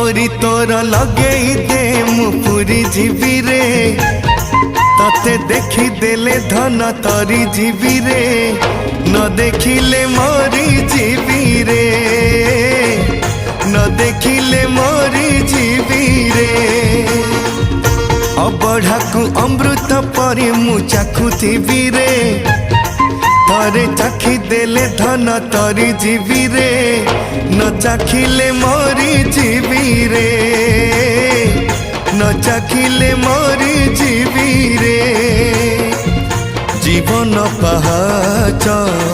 डोरी तोर लगे दे मुपुरी जीवी रे तते देखी देले धन तरी जीवी रे न देखिले मरी जीवी रे न देखिले मरी जीवी रे अबढ़ा को अमृत परी मु चाखुथिबी रे तरे चाखी देले धन तरी जीवी रे न चाखिले मरी जीवी रे न चाखिले मरी जीवी रे जीवन पहाच